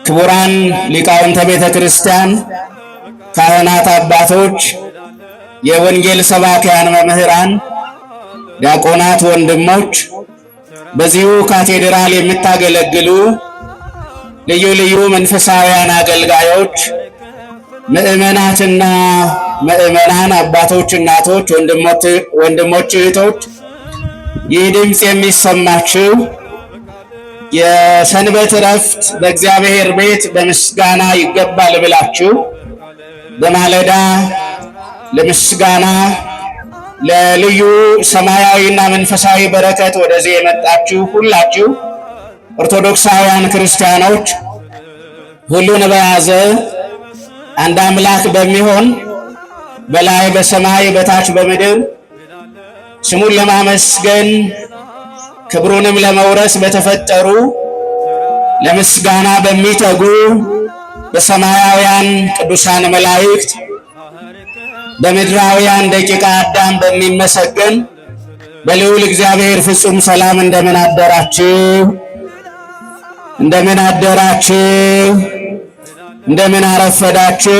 ክቡራን ሊቃውንተ ቤተ ክርስቲያን፣ ካህናት አባቶች፣ የወንጌል ሰባክያን መምህራን፣ ዲያቆናት ወንድሞች፣ በዚሁ ካቴድራል የምታገለግሉ ልዩ ልዩ መንፈሳውያን አገልጋዮች፣ ምእመናትና ምእመናን፣ አባቶች፣ እናቶች፣ ወንድሞች፣ እህቶች፣ ይህ ድምፅ የሚሰማችሁ የሰንበት ዕረፍት በእግዚአብሔር ቤት በምስጋና ይገባል ብላችሁ በማለዳ ለምስጋና ለልዩ ሰማያዊና መንፈሳዊ በረከት ወደዚህ የመጣችሁ ሁላችሁ ኦርቶዶክሳውያን ክርስቲያኖች ሁሉን በያዘ አንድ አምላክ በሚሆን በላይ በሰማይ በታች በምድር ስሙን ለማመስገን ክብሩንም ለመውረስ በተፈጠሩ ለምስጋና በሚተጉ በሰማያውያን ቅዱሳን መላእክት በምድራውያን ደቂቀ አዳም በሚመሰገን በልዑል እግዚአብሔር ፍጹም ሰላም እንደምን አደራችሁ? እንደምን አደራችሁ? እንደምን አረፈዳችሁ?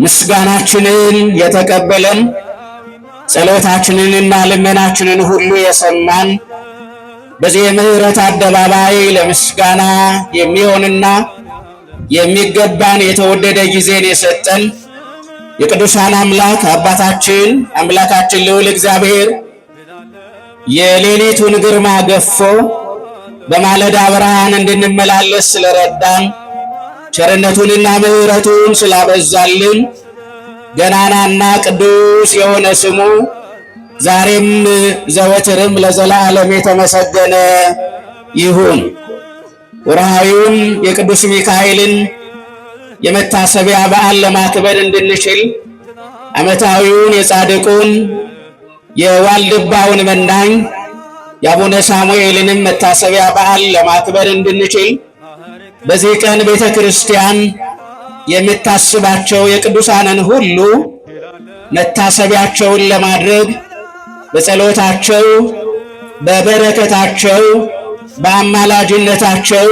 ምስጋናችንን የተቀበለን ጸሎታችንንና ልመናችንን ሁሉ የሰማን በዚህ የምህረት አደባባይ ለምስጋና የሚሆንና የሚገባን የተወደደ ጊዜን የሰጠን የቅዱሳን አምላክ አምላካችን ልዑል እግዚአብሔር የሌሊቱን ግርማ ገፎ በማለዳ ብርሃን እንድንመላለስ ስለረዳን ቸርነቱንና ምህረቱን ስላበዛልን ገናናና ቅዱስ የሆነ ስሙ ዛሬም ዘወትርም ለዘላለም የተመሰገነ ይሁን። ወርሃዊውን የቅዱስ ሚካኤልን የመታሰቢያ በዓል ለማክበር እንድንችል ዓመታዊውን የጻድቁን የዋልድባውን መናኝ የአቡነ ሳሙኤልንም መታሰቢያ በዓል ለማክበር እንድንችል በዚህ ቀን ቤተ ክርስቲያን የምታስባቸው የቅዱሳንን ሁሉ መታሰቢያቸውን ለማድረግ በጸሎታቸው፣ በበረከታቸው፣ በአማላጅነታቸው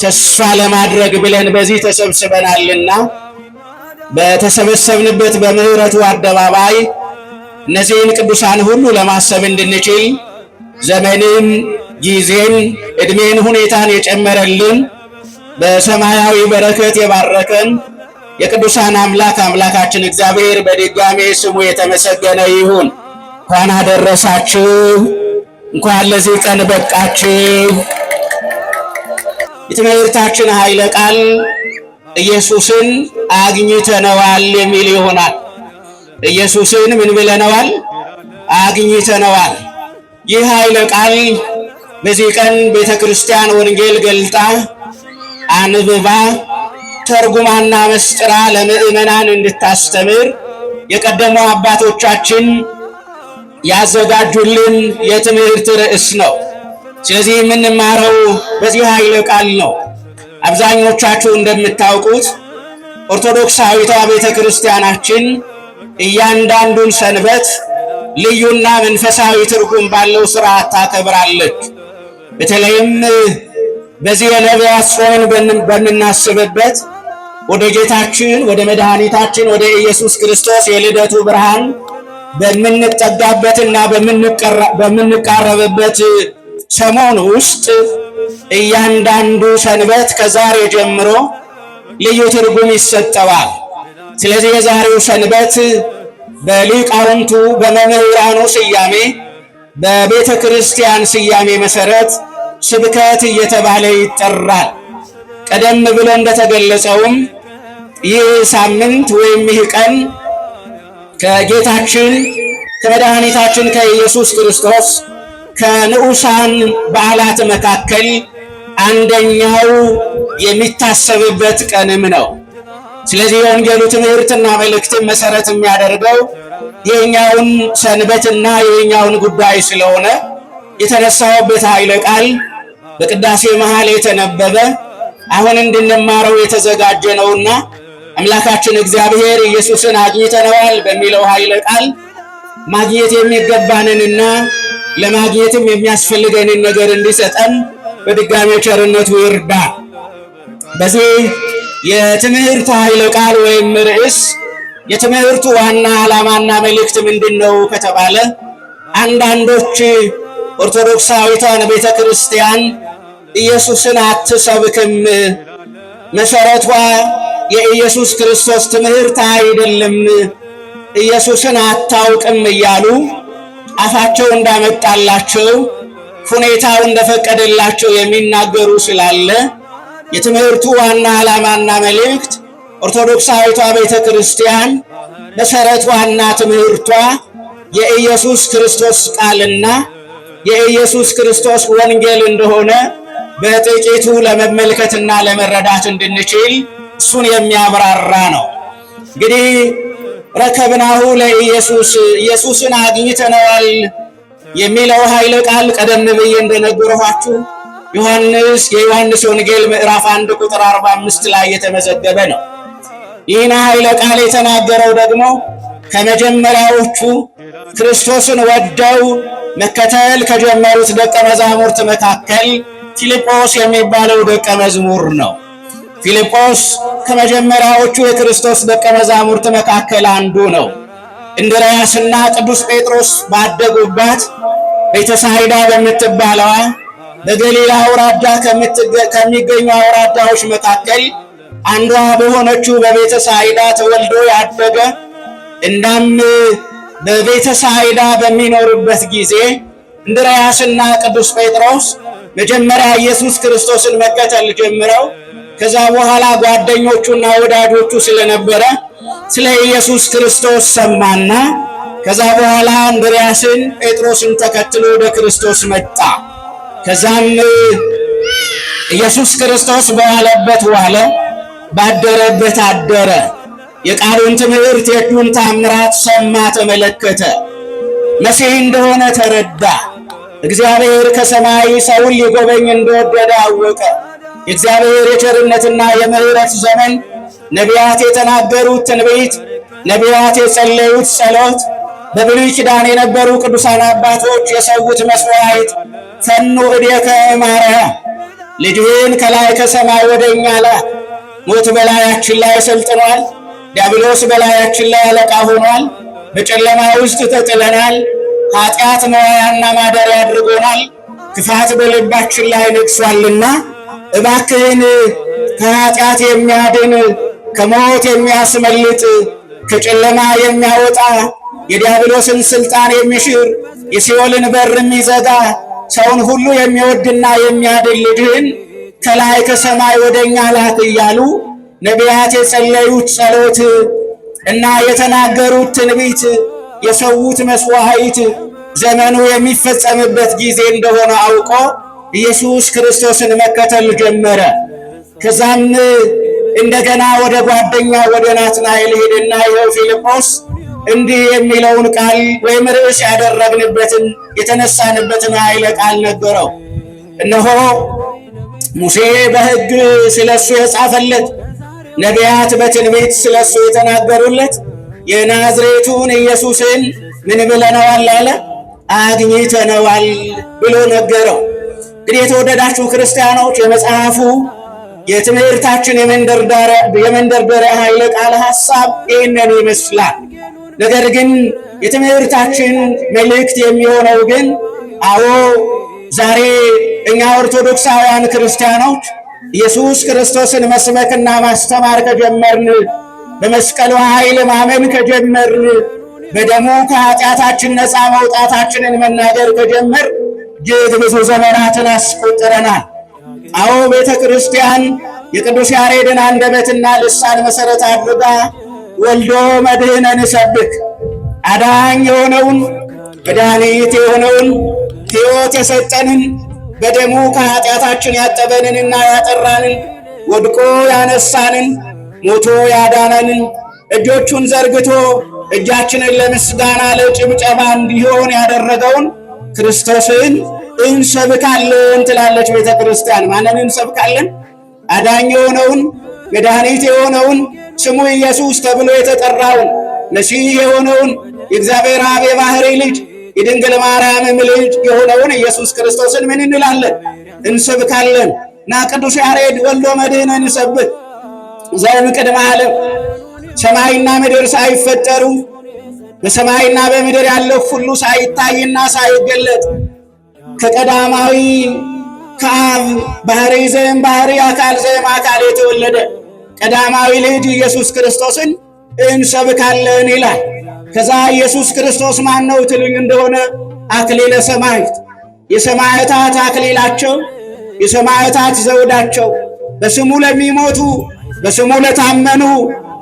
ተስፋ ለማድረግ ብለን በዚህ ተሰብስበናልና በተሰበሰብንበት በምህረቱ አደባባይ እነዚህን ቅዱሳን ሁሉ ለማሰብ እንድንችል ዘመንን፣ ጊዜን፣ ዕድሜን፣ ሁኔታን የጨመረልን በሰማያዊ በረከት የባረከን የቅዱሳን አምላካችን እግዚአብሔር በድጋሜ ስሙ የተመሰገነ ይሁን። እንኳን አደረሳችሁ፣ እንኳን ለዚህ ቀን በቃችሁ። የትምህርታችን ኃይለ ቃል ኢየሱስን አግኝተነዋል የሚል ይሆናል። ኢየሱስን ምን ብለነዋል? አግኝተነዋል። ይህ ኃይለ ቃል በዚህ ቀን ቤተ ክርስቲያን ወንጌል ገልጣ አንብባ ተርጉማና መስጥራ ለምእመናን እንድታስተምር የቀደሙ አባቶቻችን ያዘጋጁልን የትምህርት ርዕስ ነው። ስለዚህ የምንማረው በዚህ ኃይለ ቃል ነው። አብዛኞቻችሁ እንደምታውቁት ኦርቶዶክሳዊቷ ቤተ ክርስቲያናችን እያንዳንዱን ሰንበት ልዩና መንፈሳዊ ትርጉም ባለው ሥርዓት ታከብራለች። በተለይም በዚህ የነቢያት ጾምን በምናስብበት ወደ ጌታችን ወደ መድኃኒታችን ወደ ኢየሱስ ክርስቶስ የልደቱ ብርሃን በምንጠጋበትና በምንቃረብበት ሰሞን ውስጥ እያንዳንዱ ሰንበት ከዛሬ ጀምሮ ልዩ ትርጉም ይሰጠዋል። ስለዚህ የዛሬው ሰንበት በሊቃውንቱ በመምህራኑ ስያሜ በቤተ ክርስቲያን ስያሜ መሰረት ስብከት እየተባለ ይጠራል። ቀደም ብሎ እንደተገለጸውም ይህ ሳምንት ወይም ይህ ቀን ከጌታችን ከመድኃኒታችን ከኢየሱስ ክርስቶስ ከንዑሳን በዓላት መካከል አንደኛው የሚታሰብበት ቀንም ነው። ስለዚህ የወንጌሉ ትምህርትና መልእክትን መሰረት የሚያደርገው የኛውን ሰንበትና የኛውን ጉዳይ ስለሆነ የተነሳውበት ኃይለ ቃል በቅዳሴ መሃል የተነበበ አሁን እንድንማረው የተዘጋጀ ነውና አምላካችን እግዚአብሔር ኢየሱስን አግኝተነዋል በሚለው ኃይለ ቃል ማግኘት የሚገባንንና ለማግኘትም የሚያስፈልገንን ነገር እንዲሰጠን በድጋሜ ቸርነቱ ይርዳን። በዚህ የትምህርት ኃይለ ቃል ወይም ርዕስ የትምህርቱ ዋና ዓላማና መልእክት ምንድነው ከተባለ አንዳንዶች ኦርቶዶክሳዊቷን ቤተ ክርስቲያን ኢየሱስን አትሰብክም፣ መሰረቷ የኢየሱስ ክርስቶስ ትምህርት አይደለም፣ ኢየሱስን አታውቅም እያሉ አፋቸው እንዳመጣላቸው ሁኔታው እንደፈቀደላቸው የሚናገሩ ስላለ የትምህርቱ ዋና ዓላማና መልእክት ኦርቶዶክሳዊቷ ቤተ ክርስቲያን መሰረቷና ትምህርቷ የኢየሱስ ክርስቶስ ቃልና የኢየሱስ ክርስቶስ ወንጌል እንደሆነ በጥቂቱ ለመመልከትና ለመረዳት እንድንችል እሱን የሚያብራራ ነው። እንግዲህ ረከብናሁ ለኢየሱስ ኢየሱስን አግኝተነዋል የሚለው ኃይለ ቃል ቀደም ብዬ እንደነገርኋችሁ የዮሐንስ ወንጌል ምዕራፍ 1 ቁጥር 45 ላይ የተመዘገበ ነው። ይህን ኃይለ ቃል የተናገረው ደግሞ ከመጀመሪያዎቹ ክርስቶስን ወደው መከተል ከጀመሩት ደቀ መዛሙርት መካከል ፊልጶስ የሚባለው ደቀ መዝሙር ነው። ፊልጶስ ከመጀመሪያዎቹ የክርስቶስ ደቀ መዛሙርት መካከል አንዱ ነው። እንድርያስና ቅዱስ ጴጥሮስ ባደጉባት ቤተሳይዳ በምትባለዋ በገሊላ አውራጃ ከሚገኙ አውራጃዎች መካከል አንዷ በሆነችው በቤተሳይዳ ተወልዶ ያደገ እናም በቤተሳይዳ በሚኖርበት ጊዜ እንድርያስና ቅዱስ ጴጥሮስ መጀመሪያ ኢየሱስ ክርስቶስን መከተል ጀምረው ከዛ በኋላ ጓደኞቹና ወዳጆቹ ስለነበረ ስለ ኢየሱስ ክርስቶስ ሰማና ከዛ በኋላ እንድርያስን ጴጥሮስን ተከትሎ ወደ ክርስቶስ መጣ። ከዛም ኢየሱስ ክርስቶስ በዋለበት ዋለ፣ ባደረበት አደረ። የቃሉን ትምህርት የእጁን ታምራት ሰማ፣ ተመለከተ። መሲህ እንደሆነ ተረዳ። እግዚአብሔር ከሰማይ ሰውን ሊጎበኝ እንደወደደ አወቀ። የእግዚአብሔር የቸርነትና የምሕረት ዘመን ነቢያት የተናገሩት ትንቢት፣ ነቢያት የጸለዩት ጸሎት፣ በብሉይ ኪዳን የነበሩ ቅዱሳን አባቶች የሰዉት መስዋዕት ፈኑ እዴከ እማርያም ልጅህን ከላይ ከሰማይ ወደኛ ላክ። ሞት በላያችን ላይ ሰልጥኗል። ዲያብሎስ በላያችን ላይ አለቃ ሆኗል። በጨለማ ውስጥ ተጥለናል። ኃጢአት መዋያና ማደሪያ አድርጎናል። ክፋት በልባችን ላይ ነግሷልና እባክህን ከኃጢአት የሚያድን ከሞት የሚያስመልጥ ከጨለማ የሚያወጣ የዲያብሎስን ስልጣን የሚሽር የሲኦልን በር የሚዘጋ ሰውን ሁሉ የሚወድና የሚያድን ልጅህን ከላይ ከሰማይ ወደኛ ላክ እያሉ ነቢያት የጸለዩት ጸሎት እና የተናገሩት ትንቢት የሰዉት መስዋዕት ዘመኑ የሚፈጸምበት ጊዜ እንደሆነ አውቆ ኢየሱስ ክርስቶስን መከተል ጀመረ። ከዛም እንደገና ወደ ጓደኛ ወደ ናትናኤል ሄደና ይኸው ፊልጶስ እንዲህ የሚለውን ቃል ወይም ርዕስ ያደረግንበትን የተነሳንበትን ኃይለ ቃል ነገረው። እነሆ ሙሴ በሕግ ስለሱ የጻፈለት፣ ነቢያት በትንቢት ስለሱ የተናገሩለት የናዝሬቱን ኢየሱስን ምን ብለነዋል አለ? አግኝተነዋል ብሎ ነገረው። እንግዲህ የተወደዳችሁ ክርስቲያኖች የመጽሐፉ የትምህርታችን የመንደርደሪያ ኃይለ ቃል ሐሳብ ይህንን ይመስላል። ነገር ግን የትምህርታችን መልእክት የሚሆነው ግን አዎ ዛሬ እኛ ኦርቶዶክሳውያን ክርስቲያኖች ኢየሱስ ክርስቶስን መስበክና ማስተማር ከጀመርን፣ በመስቀሉ ኃይል ማመን ከጀመርን፣ በደሙ ከኃጢአታችን ነፃ መውጣታችንን መናገር ከጀመር እጅግ ብዙ ዘመናትን አስቆጥረናል። አዎ ቤተ ክርስቲያን የቅዱስ ያሬድን አንደበትና ልሳን መሰረት አድርጋ ወልዶ መድህነ ንሰብክ አዳኝ የሆነውን መድኃኒት የሆነውን ሕይወት የሰጠንን በደሙ ከኃጢአታችን ያጠበንንና ያጠራንን ወድቆ ያነሳንን ሞቶ ያዳነንን እጆቹን ዘርግቶ እጃችንን ለምስጋና ለጭብጨባ እንዲሆን ያደረገውን ክርስቶስን እንሰብካለን ትላለች ቤተ ክርስቲያን። ማንን እንሰብካለን? አዳኝ የሆነውን መድኃኒት የሆነውን ስሙ ኢየሱስ ተብሎ የተጠራውን መሲህ የሆነውን የእግዚአብሔር አብ የባሕርይ ልጅ የድንግል ማርያም ልጅ የሆነውን ኢየሱስ ክርስቶስን ምን እንላለን? እንሰብካለን። እና ቅዱስ ያሬድ ወልዶ መድኅነ እንሰብክ ዘእምቅድመ ዓለም ሰማይና ምድር ሳይፈጠሩ በሰማይና በምድር ያለው ሁሉ ሳይታይና ሳይገለጥ ከቀዳማዊ ከአብ ባህሪ ዘእም ባህሪ አካል ዘእም አካል የተወለደ ቀዳማዊ ልጅ ኢየሱስ ክርስቶስን እንሰብካለን ይላል። ከዛ ኢየሱስ ክርስቶስ ማን ነው ትሉኝ እንደሆነ አክሊለ ሰማዕት የሰማዕታት አክሊላቸው የሰማዕታት ዘውዳቸው በስሙ ለሚሞቱ በስሙ ለታመኑ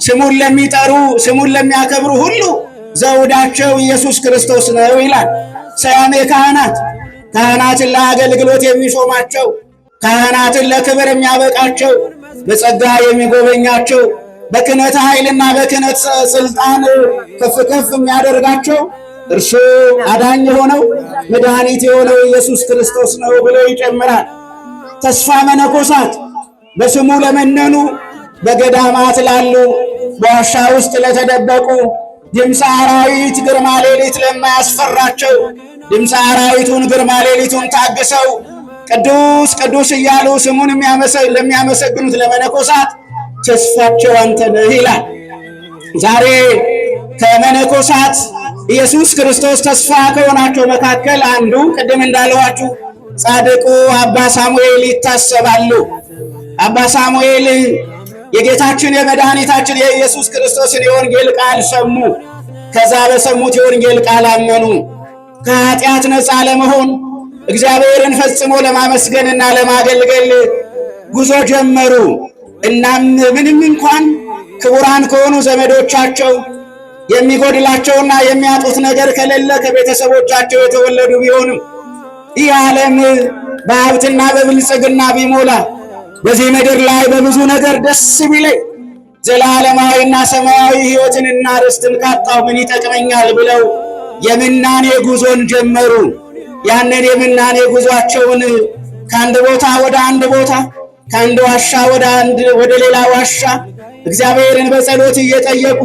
ስሙን ለሚጠሩ ስሙን ለሚያከብሩ ሁሉ ዘውዳቸው ኢየሱስ ክርስቶስ ነው ይላል። ሰያሜ ካህናት ካህናትን ለአገልግሎት የሚሾማቸው ካህናትን ለክብር የሚያበቃቸው በጸጋ የሚጎበኛቸው በክህነት ኃይልና በክህነት ስልጣን ከፍ ከፍ የሚያደርጋቸው እርሱ አዳኝ የሆነው መድኃኒት የሆነው ኢየሱስ ክርስቶስ ነው ብሎ ይጨምራል። ተስፋ መነኮሳት በስሙ ለመነኑ በገዳማት ላሉ በዋሻ ውስጥ ለተደበቁ ድምፀ አራዊት ግርማ ሌሊት ለማያስፈራቸው ድምፀ አራዊቱን ግርማ ሌሊቱን ታግሰው ቅዱስ ቅዱስ እያሉ ስሙን ለሚያመሰግኑት ለመነኮሳት ተስፋቸው አንተ ነህ ይላል። ዛሬ ከመነኮሳት ኢየሱስ ክርስቶስ ተስፋ ከሆናቸው መካከል አንዱ ቅድም እንዳለዋችሁ ጻድቁ አባ ሳሙኤል ይታሰባሉ። አባ ሳሙኤል የጌታችን የመድኃኒታችን የኢየሱስ ክርስቶስን የወንጌል ቃል ሰሙ። ከዛ በሰሙት የወንጌል ቃል አመኑ። ከኃጢአት ነፃ ለመሆን እግዚአብሔርን ፈጽሞ ለማመስገንና ለማገልገል ጉዞ ጀመሩ። እናም ምንም እንኳን ክቡራን ከሆኑ ዘመዶቻቸው የሚጎድላቸውና የሚያጡት ነገር ከሌለ ከቤተሰቦቻቸው የተወለዱ ቢሆንም ይህ ዓለም በሀብትና በብልጽግና ቢሞላ በዚህ ምድር ላይ በብዙ ነገር ደስ ቢለኝ ዘላለማዊና ሰማያዊ ሕይወትንና ርስትን ካጣሁ ምን ይጠቅመኛል ብለው የምናኔ ጉዞን ጀመሩ። ያንን የምናኔ ጉዟቸውን ከአንድ ቦታ ወደ አንድ ቦታ ከአንድ ዋሻ ወደ ሌላ ዋሻ እግዚአብሔርን በጸሎት እየጠየቁ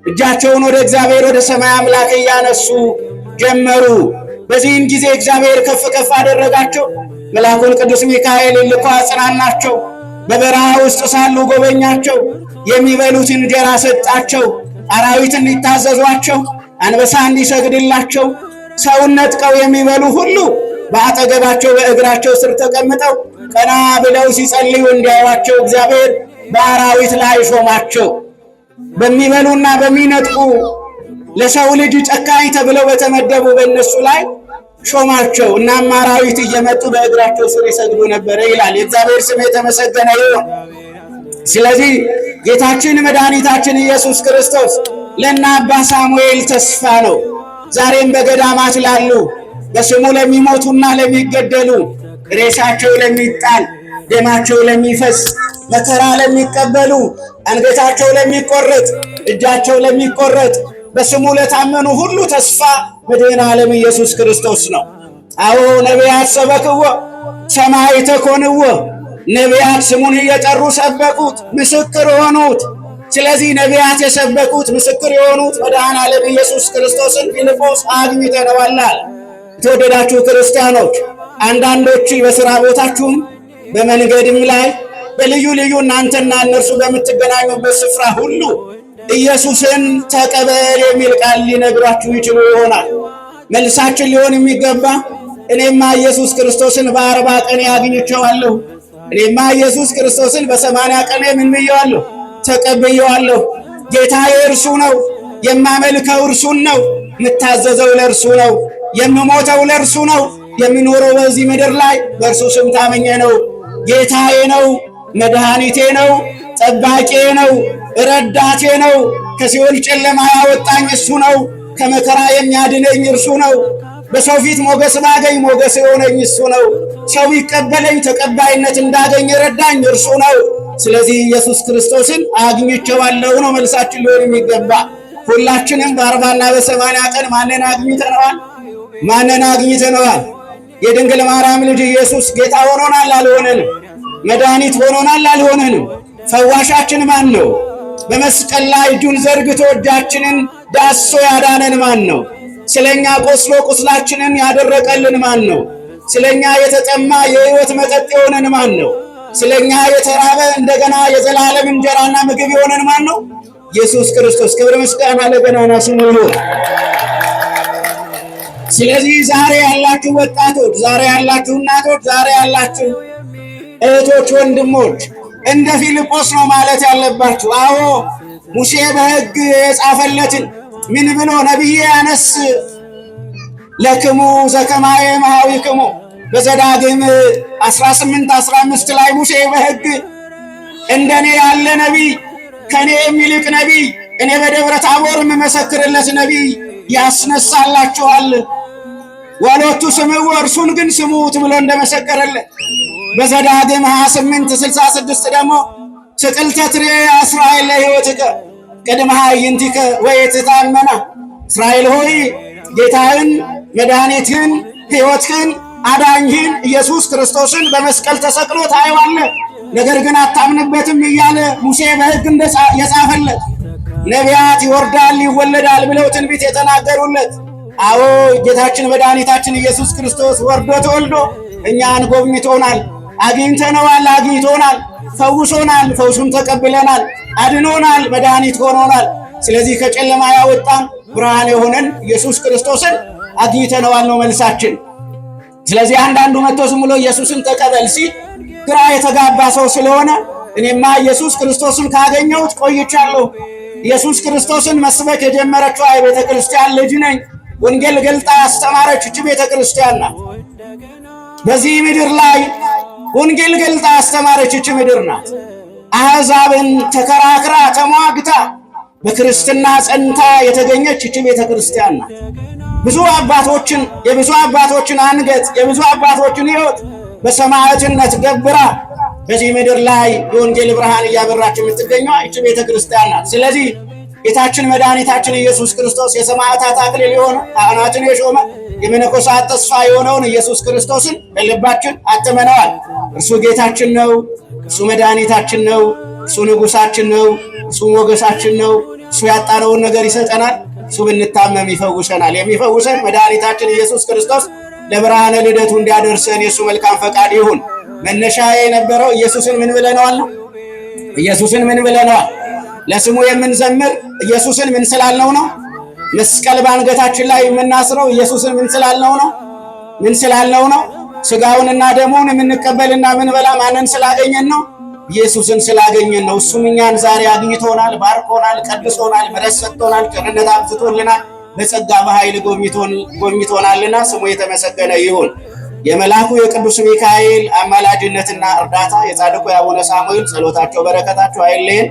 እጃቸውን ወደ እግዚአብሔር ወደ ሰማይ አምላክ እያነሱ ጀመሩ። በዚህም ጊዜ እግዚአብሔር ከፍ ከፍ አደረጋቸው። መልአኩን ቅዱስ ሚካኤል ልኮ አጽናናቸው። በበረሃ ውስጥ ሳሉ ጎበኛቸው። የሚበሉት እንጀራ ሰጣቸው። አራዊት እንዲታዘዟቸው፣ አንበሳ እንዲሰግድላቸው፣ ሰውን ነጥቀው የሚበሉ ሁሉ በአጠገባቸው በእግራቸው ስር ተቀምጠው ቀና ብለው ሲጸልዩ እንዲያዩአቸው እግዚአብሔር በአራዊት ላይ ሾማቸው። በሚበሉና በሚነጥቁ ለሰው ልጅ ጨካኝ ተብለው በተመደቡ በእነሱ ላይ ሾማቸው። እናም አራዊት እየመጡ በእግራቸው ስር ይሰግዱ ነበረ ይላል። የእግዚአብሔር ስም የተመሰገነ ይሁን። ስለዚህ ጌታችን መድኃኒታችን ኢየሱስ ክርስቶስ ለእነ አባ ሳሙኤል ተስፋ ነው። ዛሬም በገዳማት ላሉ በስሙ ለሚሞቱና ለሚገደሉ ሬሳቸው ለሚጣል ደማቸው ለሚፈስ መከራ ለሚቀበሉ አንገታቸው ለሚቆረጥ እጃቸው ለሚቆረጥ በስሙ ለታመኑ ሁሉ ተስፋ መድኃኔ ዓለም ኢየሱስ ክርስቶስ ነው። አዎ ነቢያት ሰበክዎ ሰማዕተ ኮንዎ፣ ነቢያት ስሙን እየጠሩ ሰበኩት፣ ምስክር ሆኑት። ስለዚህ ነቢያት የሰበኩት ምስክር የሆኑት መድኃኔ ዓለም ኢየሱስ ክርስቶስን ፊልጶስ አግኝተነዋል። የተወደዳችሁ ክርስቲያኖች፣ አንዳንዶች በሥራ ቦታችሁም በመንገድም ላይ በልዩ ልዩ እናንተና እነርሱ በምትገናኙበት ስፍራ ሁሉ ኢየሱስን ተቀበል የሚል ቃል ሊነግሯችሁ ይችሉ ይሆናል። መልሳችን ሊሆን የሚገባ እኔማ ኢየሱስ ክርስቶስን በ40 ቀን አግኝቼዋለሁ፣ እኔማ ኢየሱስ ክርስቶስን በ80 ቀን ምን ብየዋለሁ? ተቀብየዋለሁ። ጌታዬ እርሱ ነው፣ የማመልከው እርሱን ነው፣ የምታዘዘው ለእርሱ ነው፣ የምሞተው ለእርሱ ነው፣ የምኖረው በዚህ ምድር ላይ በእርሱ ስም ታመኘ ነው። ጌታዬ ነው፣ መድኃኒቴ ነው፣ ጠባቄ ነው፣ ረዳቴ ነው። ከሲኦል ጨለማ ያወጣኝ እሱ ነው። ከመከራ የሚያድነኝ እርሱ ነው። በሰው ፊት ሞገስ ባገኝ ሞገስ የሆነኝ እሱ ነው። ሰው ይቀበለኝ ተቀባይነት እንዳገኝ ረዳኝ እርሱ ነው። ስለዚህ ኢየሱስ ክርስቶስን አግኝቼዋለሁ ነው መልሳችን ሊሆን የሚገባ። ሁላችንም በ40ና በ80 ቀን ማንን አግኝተነዋል? ማንን አግኝተነዋል? የድንግል ማርያም ልጅ ኢየሱስ ጌታ ሆኖናል አልሆነንም? መድኃኒት ሆኖናል አልሆነንም? ፈዋሻችን ማን ነው? በመስቀል ላይ እጁን ዘርግቶ እጃችንን ዳሶ ያዳነን ማን ነው? ስለኛ ቆስሎ ቁስላችንን ያደረቀልን ማን ነው? ስለኛ የተጠማ የሕይወት መጠጥ የሆነን ማን ነው? ስለኛ የተራበ እንደገና የዘላለም እንጀራና ምግብ የሆነን ማን ነው? ኢየሱስ ክርስቶስ። ክብር ምስጋና ለገናና ስሙ ይሁን። ስለዚህ ዛሬ ያላችሁ ወጣቶች፣ ዛሬ ያላችሁ እናቶች፣ ዛሬ ያላችሁ እህቶች፣ ወንድሞች እንደ ፊልጶስ ነው ማለት ያለባችሁ። አዎ ሙሴ በሕግ የጻፈለትን ምን ብሎ ነቢዬ ያነስ ለክሙ ዘከማየ መሃዊክሙ በዘዳግም 18:15 ላይ ሙሴ በሕግ እንደኔ ያለ ነቢይ ከኔ የሚልቅ ነቢይ እኔ በደብረ ታቦር የምመሰክርለት ነቢይ ያስነሳላችኋል፣ ወሎቱ ስምዑ እርሱን ግን ስሙት ብሎ እንደመሰከረለት በዘዳግም 28:66 ደግሞ ስቅልተ ትሬ እስራኤል ለሕይወትከ ቅድመ ኃይንቲከ ወየትታመና እስራኤል ሆይ ጌታህን መድኃኒትህን ሕይወትህን አዳኝህን ኢየሱስ ክርስቶስን በመስቀል ተሰቅሎ ታየዋለህ፣ ነገር ግን አታምንበትም እያለ ሙሴ በሕግ የጻፈለት ነቢያት ይወርዳል ይወለዳል ብለው ትንቢት የተናገሩለት አዎ ጌታችን መድኃኒታችን ኢየሱስ ክርስቶስ ወርዶ ተወልዶ እኛን ጎብኝቶናል፣ አግኝተነዋል፣ አግኝቶናል፣ ፈውሶናል፣ ፈውሱን ተቀብለናል፣ አድኖናል፣ መድኃኒት ሆኖናል። ስለዚህ ከጨለማ ያወጣን ብርሃን የሆነን ኢየሱስ ክርስቶስን አግኝተነዋል ነው መልሳችን። ስለዚህ አንዳንዱ መጥቶ ዝም ብሎ ኢየሱስን ተቀበል ሲል ግራ የተጋባ ሰው ስለሆነ እኔማ ኢየሱስ ክርስቶስን ካገኘሁት ቆይቻለሁ፣ ኢየሱስ ክርስቶስን መስበክ የጀመረችው የቤተ ክርስቲያን ልጅ ነኝ፣ ወንጌል ገልጣ ያስተማረች እቺ ቤተ ክርስቲያን ናት። በዚህ ምድር ላይ ወንጌል ገልጣ ያስተማረች እቺ ምድር ናት። አሕዛብን ተከራክራ ተሟግታ በክርስትና ጸንታ የተገኘች እቺ ቤተ ክርስቲያን ናት። ብዙ አባቶችን የብዙ አባቶችን አንገት የብዙ አባቶችን ሕይወት በሰማዕትነት ገብራ በዚህ ምድር ላይ የወንጌል ብርሃን እያበራች የምትገኘው እቺ ቤተ ክርስቲያን ናት። ስለዚህ ጌታችን መድኃኒታችን ኢየሱስ ክርስቶስ የሰማዕታት አክሊል የሆነ ካህናትን የሾመ የመነኮሳት ተስፋ የሆነውን ኢየሱስ ክርስቶስን በልባችን አትመነዋል። እርሱ ጌታችን ነው፣ እርሱ መድኃኒታችን ነው፣ እርሱ ንጉሳችን ነው፣ እርሱ ሞገሳችን ነው። እሱ ያጣነውን ነገር ይሰጠናል፣ እሱ ብንታመም ይፈውሰናል። የሚፈውሰን መድኃኒታችን ኢየሱስ ክርስቶስ ለብርሃነ ልደቱ እንዲያደርሰን የእሱ መልካም ፈቃድ ይሁን። መነሻ የነበረው ኢየሱስን ምን ብለነዋል ነው? ኢየሱስን ምን ብለነዋል? ለስሙ የምንዘምር ኢየሱስን ምን ስላልነው ነው? መስቀል በአንገታችን ላይ የምናስረው ኢየሱስን ምን ስላልነው ነው? ምን ስላልነው ነው? ስጋውንና ደሙን የምንቀበልና ምንበላ ማንን ስላገኘን ነው? ኢየሱስን ስላገኘን ነው። እሱም እኛን ዛሬ አግኝቶናል፣ ባርኮናል፣ ቀድሶናል፣ ምሕረት ሰጥቶናል፣ ቸርነት አብዝቶልናል፣ በጸጋ በኃይል ጎብኝቶናልና ስሙ የተመሰገነ ይሁን። የመልአኩ የቅዱስ ሚካኤል አማላጅነትና እርዳታ የጻድቁ የአቡነ ሳሙኤል ጸሎታቸው በረከታቸው አይለየን።